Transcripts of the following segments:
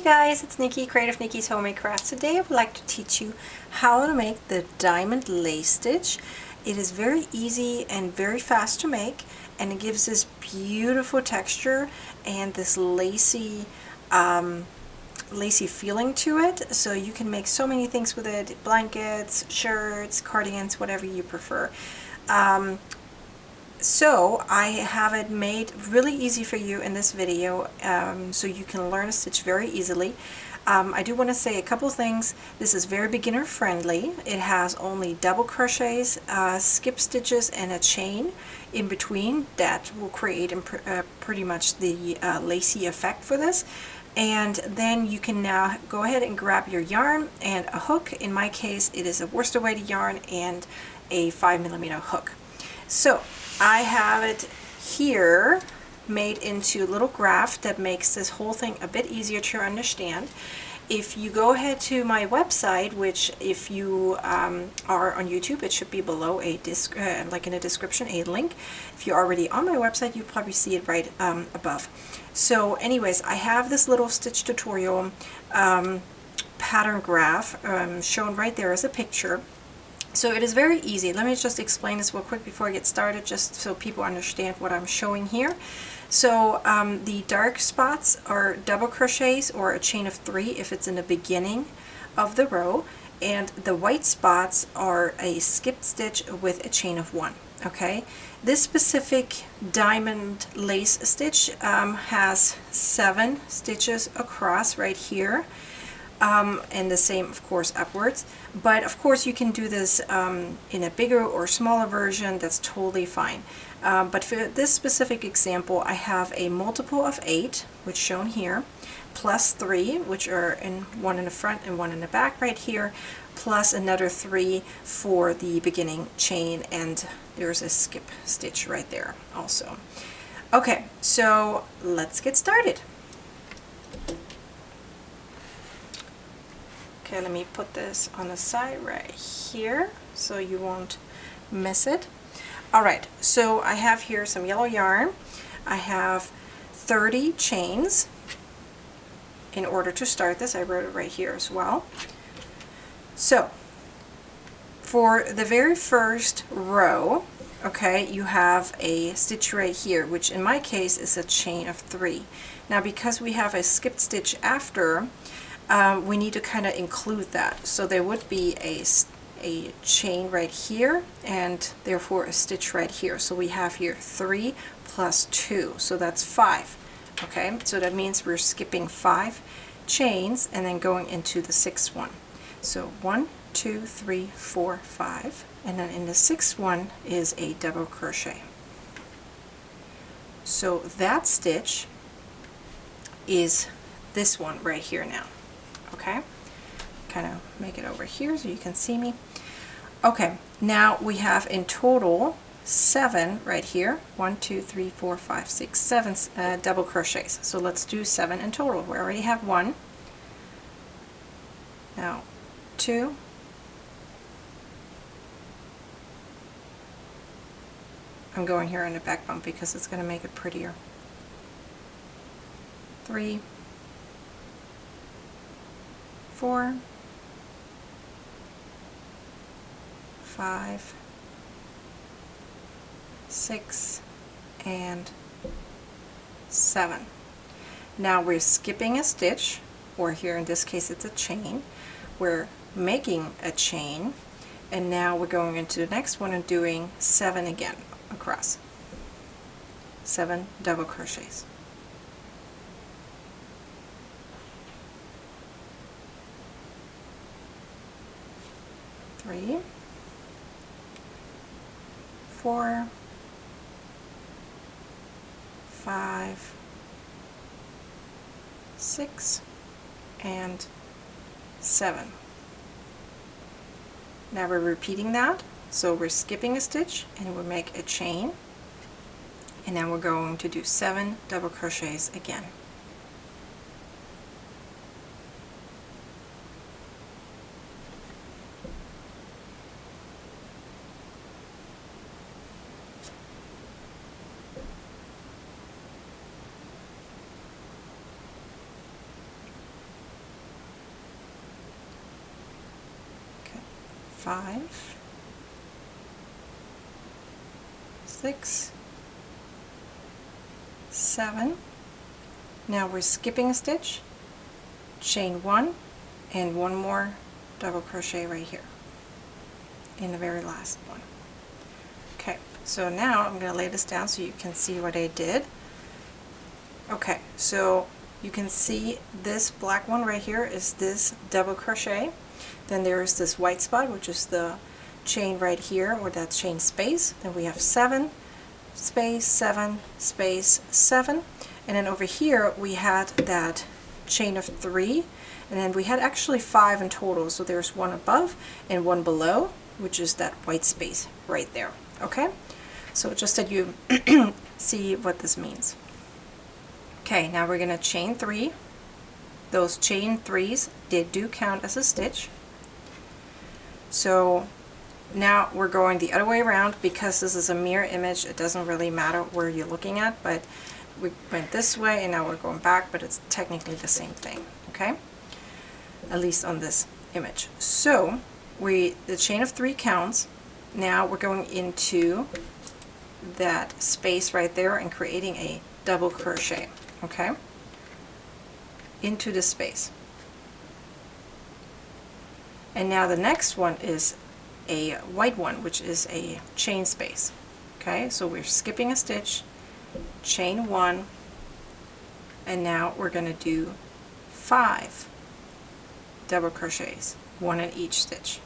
guys, it's Nikki, Creative Nikki's Homemade Crafts. Today I would like to teach you how to make the diamond lace stitch. It is very easy and very fast to make, and it gives this beautiful texture and this lacy feeling to it. So you can make so many things with it: blankets, shirts, cardigans, whatever you prefer. So I have it made really easy for you in this video, so you can learn to stitch very easily. I do want to say a couple things. This is very beginner friendly. It has only double crochets, skip stitches, and a chain in between that will create pretty much the lacy effect for this. And then you can now go ahead and grab your yarn and a hook. In my case, it is a worsted weighted yarn and a 5mm hook. So I have it here made into a little graph that makes this whole thing a bit easier to understand. If you go ahead to my website, which if you are on YouTube, it should be below like in a description, a link. If you're already on my website, you probably see it right above. So anyways, I have this little stitch tutorial pattern graph shown right there as a picture. So it is very easy. Let me just explain this real quick before I get started, just so people understand what I'm showing here. So the dark spots are double crochets or a chain of 3 if it's in the beginning of the row, and the white spots are a skipped stitch with a chain of 1. Okay, this specific diamond lace stitch has 7 stitches across right here. And the same, of course, upwards. But of course you can do this in a bigger or smaller version. That's totally fine. But for this specific example, I have a multiple of 8, which shown here, plus 3, which are one in the front and one in the back right here, plus another 3 for the beginning chain, and there's a skip stitch right there also. Okay, so let's get started. Okay, let me put this on the side right here so you won't miss it. Alright, so I have here some yellow yarn. I have 30 chains in order to start this. I wrote it right here as well. So, for the very first row, okay, you have a stitch right here, which in my case is a chain of 3. Now because we have a skipped stitch after, we need to kind of include that. So there would be a chain right here and therefore a stitch right here. So we have here 3 plus 2, so that's 5. Okay, so that means we're skipping 5 chains and then going into the 6th one. So 1, 2, 3, 4, 5, and then in the 6th one is a double crochet. So that stitch is this one right here now. Okay, kind of make it over here so you can see me. Okay, now we have in total 7 right here. 1, 2, 3, 4, 5, 6, 7 double crochets. So let's do 7 in total. We already have 1. Now 2. I'm going here on the back bump because it's going to make it prettier. 3, 4, 5, 6, and 7. Now we're skipping a stitch, or here in this case it's a chain. We're making a chain, and now we're going into the next one and doing 7 again across. 7 double crochets. 3, 4, 5, 6, and 7. Now we're repeating that, so we're skipping a stitch and we'll make a chain, and now we're going to do 7 double crochets again. 5, 6, 7. Now we're skipping a stitch, chain 1, and one more double crochet right here in the very last one. Okay, so now I'm going to lay this down so you can see what I did. Okay, so you can see this black one right here is this double crochet. Then there's this white spot, which is the chain right here, or that chain space. Then we have 7, space, 7, space, 7. And then over here we had that chain of 3, and then we had actually 5 in total. So there's one above and one below, which is that white space right there. Okay, so just that you see what this means. Okay, now we're going to chain 3. Those chain 3s, they do count as a stitch. So now we're going the other way around. Because this is a mirror image, it doesn't really matter where you're looking at, but we went this way and now we're going back, but it's technically the same thing, okay? At least on this image. So the chain of 3 counts. Now we're going into that space right there and creating a double crochet, okay? Into the space. And now the next one is a white one, which is a chain space. Okay, so we're skipping a stitch, chain 1, and now we're going to do 5 double crochets, 1 in each stitch.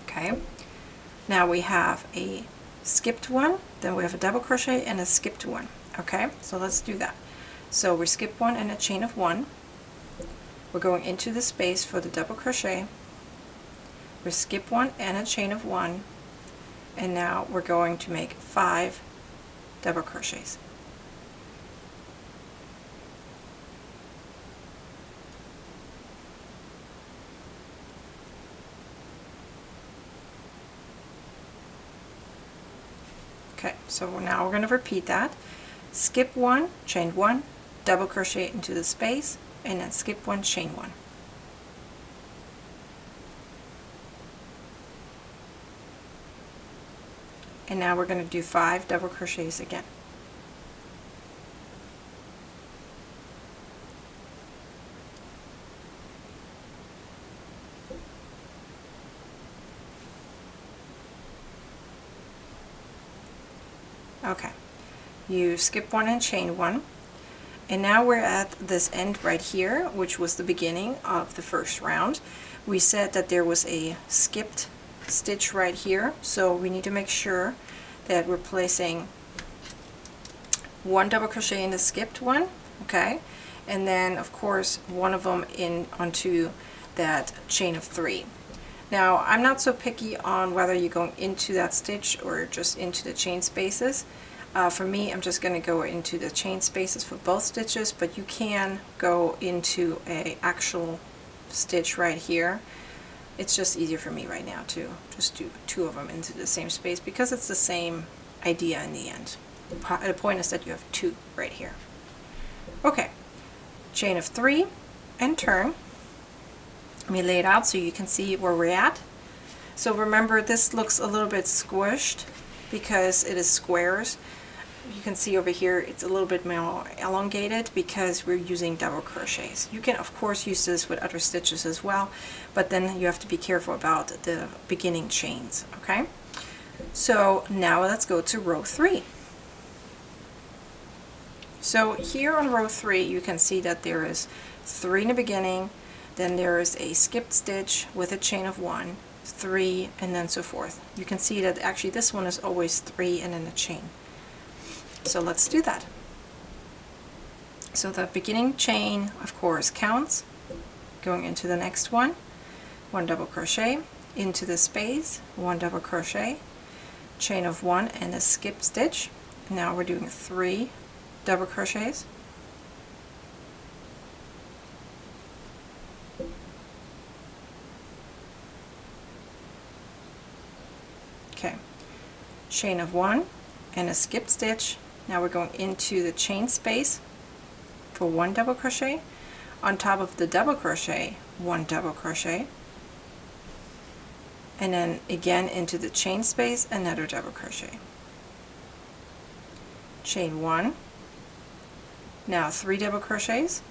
Okay, now we have a skipped one, then we have a double crochet and a skipped one. Okay, so let's do that. So we skip 1 and a chain of 1. We're going into the space for the double crochet. We skip 1 and a chain of 1, and now we're going to make 5 double crochets. Okay, so now we're going to repeat that. Skip 1, chain 1, double crochet into the space, and then skip 1, chain 1. And now we're going to do 5 double crochets again. Okay, you skip 1 and chain 1, and now we're at this end right here, which was the beginning of the first round. We said that there was a skipped stitch right here, so we need to make sure that we're placing 1 double crochet in the skipped one, okay, and then of course one of them in onto that chain of 3. Now I'm not so picky on whether you're going into that stitch or just into the chain spaces. For me, I'm just going to go into the chain spaces for both stitches, but you can go into a actual stitch right here. It's just easier for me right now to just do 2 of them into the same space because it's the same idea in the end. The point is that you have 2 right here. Okay, chain of 3 and turn. Let me lay it out so you can see where we're at. So remember, this looks a little bit squished because it is squares. You can see over here it's a little bit more elongated because we're using double crochets. You can of course use this with other stitches as well, but then you have to be careful about the beginning chains, okay? So now let's go to row 3. So here on row 3 you can see that there is 3 in the beginning, then there is a skipped stitch with a chain of 1, 3, and then so forth. You can see that actually this one is always 3 and then a chain. So let's do that. So the beginning chain of course counts, going into the next one, 1 double crochet, into the space, 1 double crochet, chain of 1 and a skip stitch. Now we're doing 3 double crochets. Okay, chain of 1 and a skip stitch, Now we're going into the chain space for 1 double crochet, on top of the double crochet 1 double crochet, and then again into the chain space, another double crochet, chain 1, now 3 double crochets.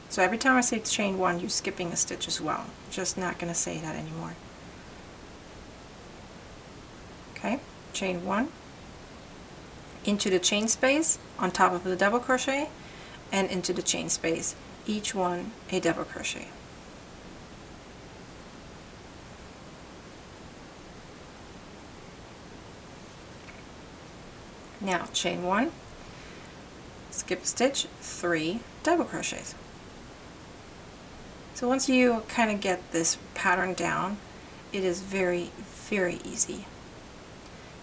So every time I say chain 1, you're skipping a stitch as well. Just not going to say that anymore. Okay, chain 1, into the chain space on top of the double crochet, and into the chain space, each one a double crochet. Now chain 1, skip a stitch, 3 double crochets. So once you kind of get this pattern down, it is very, very easy.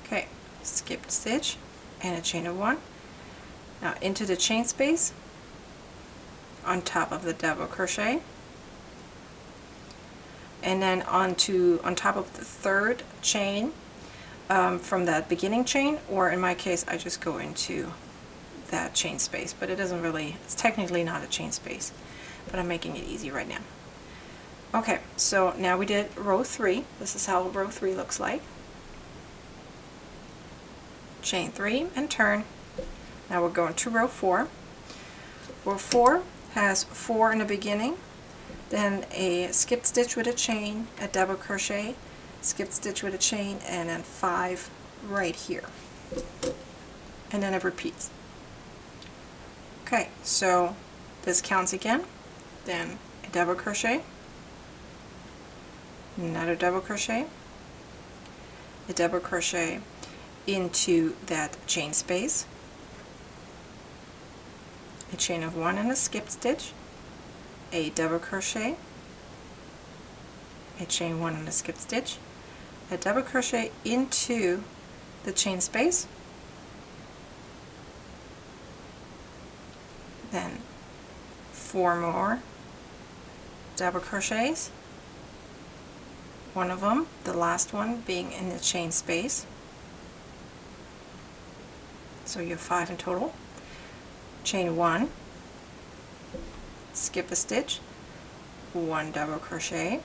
Okay, skip stitch and a chain of 1. Now into the chain space on top of the double crochet, and then on top of the 3rd chain from that beginning chain, or in my case I just go into that chain space, but it's technically not a chain space, but I'm making it easy right now. Okay, so now we did row 3. This is how row 3 looks like. Chain 3 and turn. Now we're going to row 4. Row 4 has 4 in the beginning, then a skipped stitch with a chain, a double crochet, skipped stitch with a chain, and then 5 right here. And then it repeats. Okay, so this counts again, then a double crochet, another double crochet, a double crochet into that chain space, a chain of 1 and a skip stitch, a double crochet, a chain 1 and a skip stitch, a double crochet into the chain space, then 4 more double crochets, one of them, the last one, being in the chain space. So you have 5 in total. Chain 1, skip a stitch, 1 double crochet,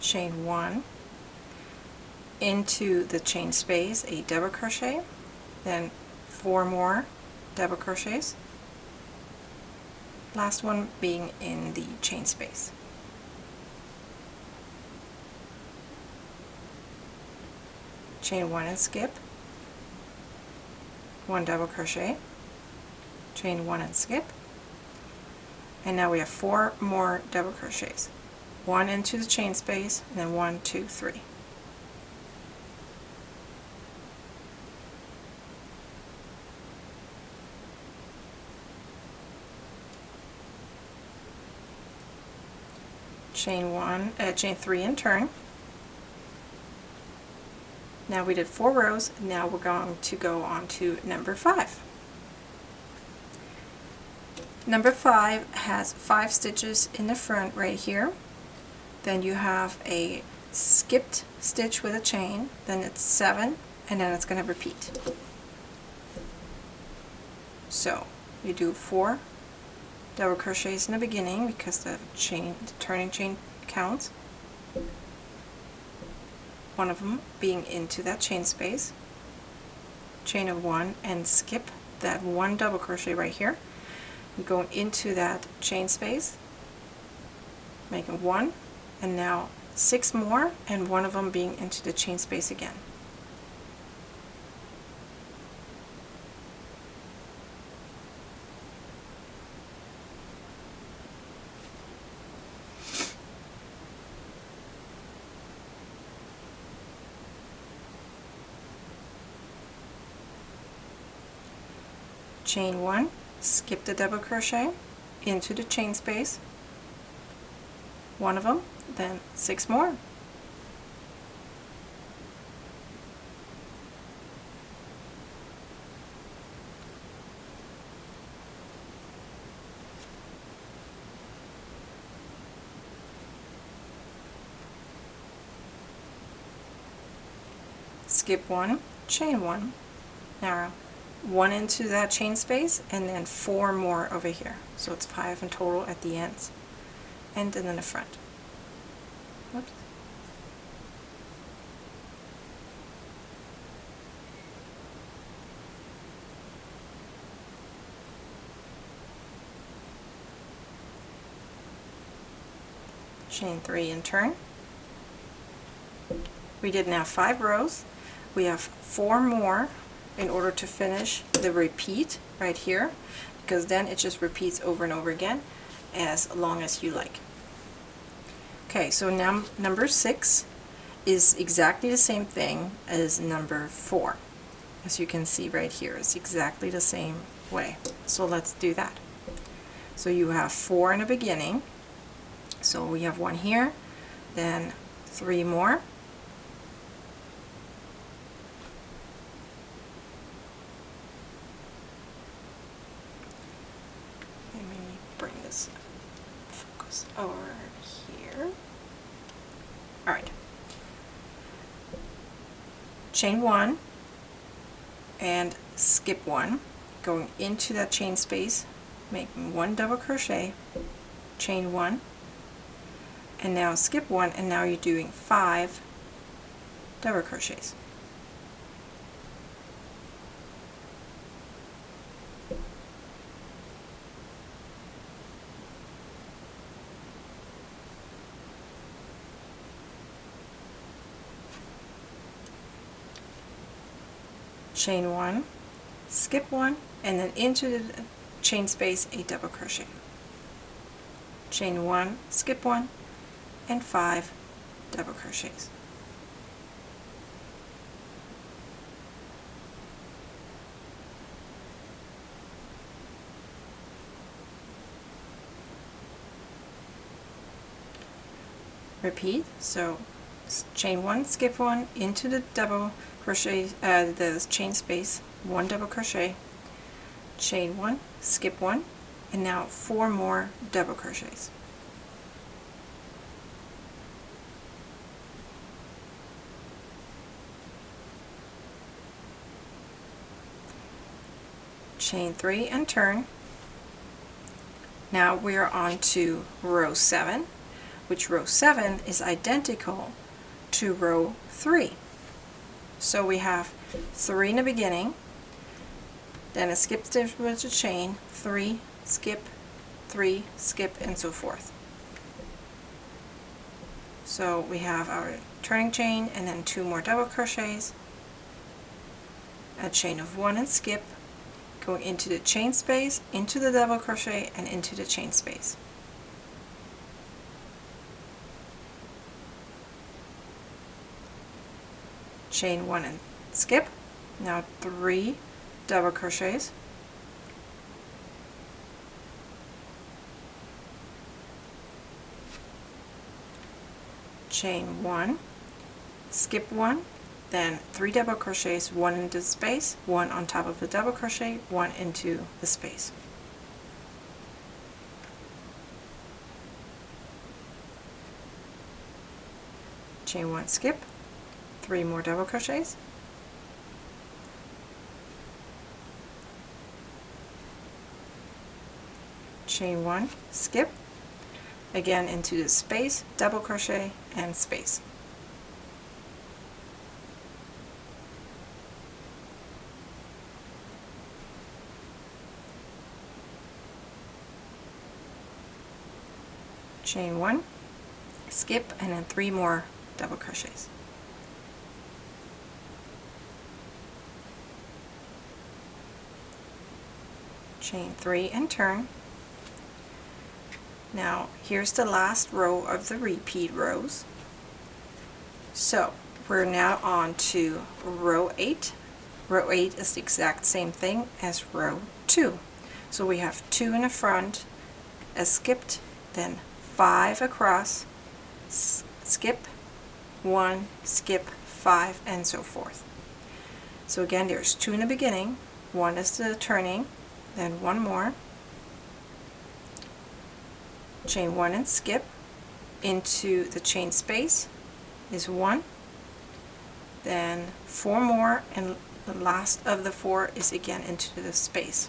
chain 1, into the chain space, a double crochet, then 4 more double crochets, last one being in the chain space. Chain 1 and skip, 1 double crochet, chain 1 and skip, and now we have 4 more double crochets, 1 into the chain space, and then 1, 2, 3. Chain 3 and turn. Now we did 4 rows, now we're going to go on to number 5. Number 5 has 5 stitches in the front right here. Then you have a skipped stitch with a chain, then it's 7, and then it's going to repeat. So you do 4 double crochets in the beginning because the turning chain counts. One of them being into that chain space, chain of 1, and skip that 1 double crochet right here. You go into that chain space, making 1, and now 6 more, and one of them being into the chain space again. Chain 1, skip the double crochet into the chain space, one of them, then 6 more. Skip 1, chain 1, now 1 into that chain space, and then 4 more over here. So it's 5 in total at the ends and then in the front. Whoops. Chain 3 and turn. We did now 5 rows. We have 4 more in order to finish the repeat right here, because then it just repeats over and over again as long as you like. Okay, so now number 6 is exactly the same thing as number 4. As you can see right here, it's exactly the same way. So let's do that. So you have 4 in the beginning. So we have 1 here, then 3 more. Let me bring this focus over here. Alright. Chain 1 and skip 1, going into that chain space, making 1 double crochet, chain 1, and now skip 1, and now you're doing 5 double crochets. Chain 1, skip 1, and then into the chain space a double crochet. Chain 1, skip 1, and 5 double crochets. Repeat, so chain 1, skip 1, into the double crochet, the chain space, 1 double crochet, chain 1, skip 1, and now 4 more double crochets. Chain 3 and turn. Now we are on to row 7, which row 7 is identical to row 3. So we have 3 in the beginning, then a skip stitch with a chain, 3, skip, 3, skip, and so forth. So we have our turning chain and then 2 more double crochets, a chain of 1 and skip, going into the chain space, into the double crochet, and into the chain space. Chain 1 and skip, now 3 double crochets, chain 1, skip 1, then 3 double crochets, 1 into the space, 1 on top of the double crochet, 1 into the space. Chain 1, skip, 3 more double crochets, chain 1, skip, again into the space, double crochet, and space. Chain 1, skip, and then 3 more double crochets. Chain 3 and turn. Now here's the last row of the repeat rows. So we're now on to row 8. Row 8 is the exact same thing as row 2. So we have 2 in the front, a skipped, then 5 across, skip, 1, skip, 5, and so forth. So again, there's 2 in the beginning, 1 is the turning, then 1 more, chain 1 and skip, into the chain space is 1, then 4 more, and the last of the 4 is again into the space.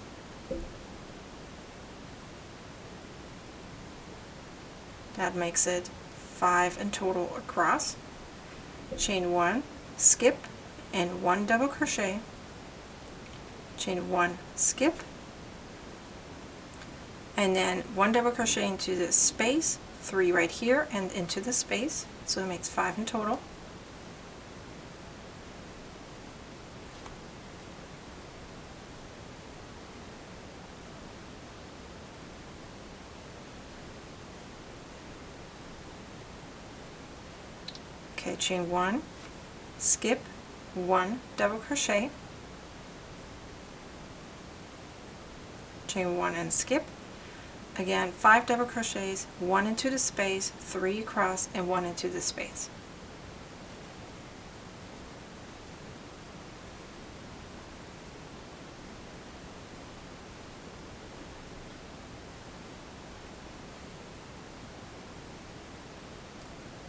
That makes it 5 in total across. Chain 1, skip, and 1 double crochet, chain 1, skip, and then 1 double crochet into the space, 3 right here and into the space, so it makes 5 in total. Okay, chain 1, skip, 1 double crochet, chain 1 and skip, again 5 double crochets, 1 into the space, 3 across, and 1 into the space.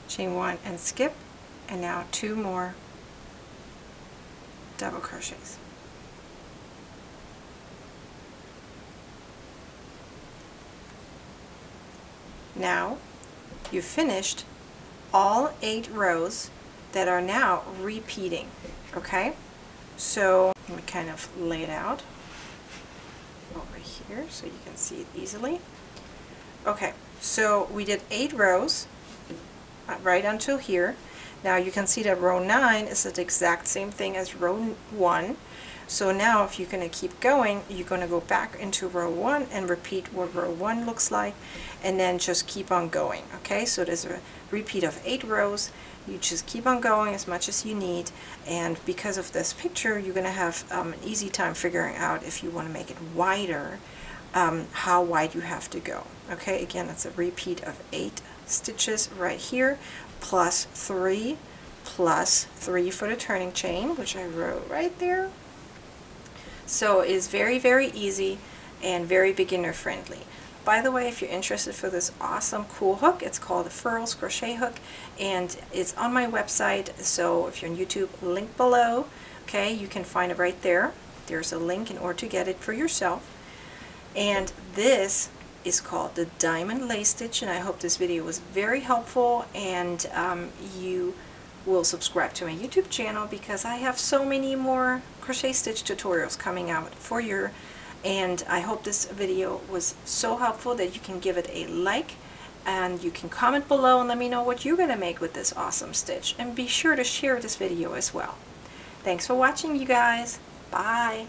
Chain 1 and skip, and now 2 more double crochets. Now you've finished all 8 rows that are now repeating. Okay, so let me kind of lay it out over here so you can see it easily. Okay, so we did 8 rows right until here. Now you can see that row 9 is the exact same thing as row 1. So now if you're going to keep going, you're going to go back into row 1 and repeat what row 1 looks like, and then just keep on going. Okay, so there's a repeat of 8 rows. You just keep on going as much as you need, and because of this picture you're going to have an easy time figuring out if you want to make it wider, how wide you have to go. Okay, again, it's a repeat of 8 stitches right here, plus 3 for the turning chain, which I wrote right there. So it's very, very easy and very beginner friendly. By the way, if you're interested for this awesome cool hook, it's called the Furls Crochet Hook, and it's on my website. So if you're on YouTube, link below. Okay, you can find it right there. There's a link in order to get it for yourself. And this is called the Diamond Lace Stitch, and I hope this video was very helpful, and you will subscribe to my YouTube channel because I have so many more crochet stitch tutorials coming out for you, and I hope this video was so helpful that you can give it a like, and you can comment below and let me know what you're going to make with this awesome stitch, and be sure to share this video as well. Thanks for watching, you guys. Bye.